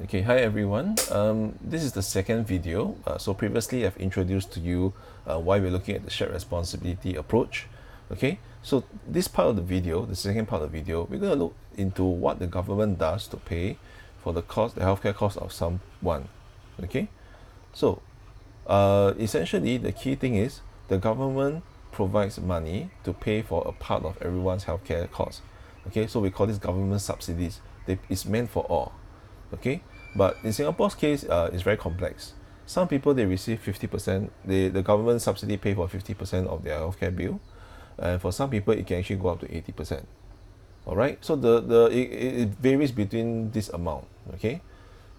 Okay, hi everyone. This is the second video. So previously I've introduced to you why we're looking at the shared responsibility approach. Okay, so this part of the video, the second part of the video, we're going to look into what the government does to pay for the healthcare cost of someone. Okay, so essentially the key thing is the government provides money to pay for a part of everyone's healthcare costs. Okay, so we call this government subsidies. It's meant for all. Okay, but in Singapore's case, it's very complex. Some people, they receive 50%, the government subsidy pay for 50% of their healthcare bill, and for some people it can actually go up to 80%. All right, so it varies between this amount. Okay,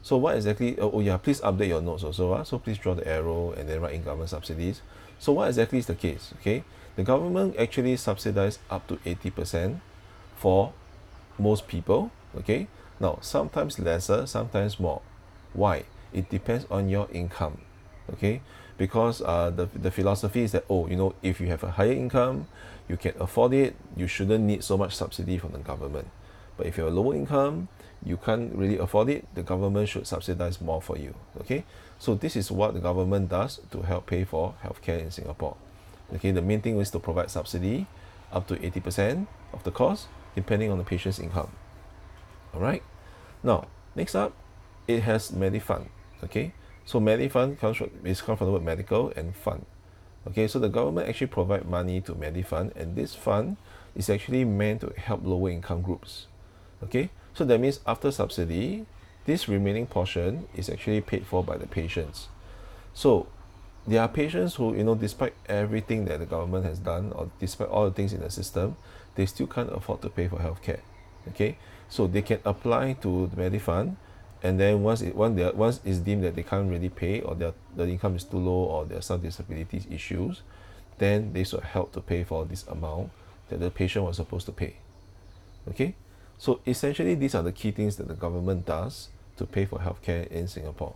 so what exactly, oh yeah, please update your notes also. So please draw the arrow and then write in government subsidies. So what exactly is the case? Okay, the government actually subsidize up to 80% for most people. Okay, now sometimes lesser, sometimes more. Why? It depends on your income. Okay, because the philosophy is that, oh, if you have a higher income, you can afford it, you shouldn't need so much subsidy from the government. But if you have a lower income, you can't really afford it, the government should subsidize more for you. Okay, so this is what the government does to help pay for healthcare in Singapore. Okay, the main thing is to provide subsidy up to 80% of the cost depending on the patient's income. All right, now next up, it has Medifund. Okay, so Medifund comes from the word medical and fund. Okay, so the government actually provide money to Medifund, and this fund is actually meant to help lower income groups. Okay, so that means after subsidy, this remaining portion is actually paid for by the patients. So there are patients who, despite everything that the government has done, or despite all the things in the system, they still can't afford to pay for healthcare. Okay, so they can apply to the Medifund, and then once it's deemed that they can't really pay, or the income is too low, or there are some disabilities issues, then they should help to pay for this amount that the patient was supposed to pay. Okay, so essentially these are the key things that the government does to pay for healthcare in Singapore.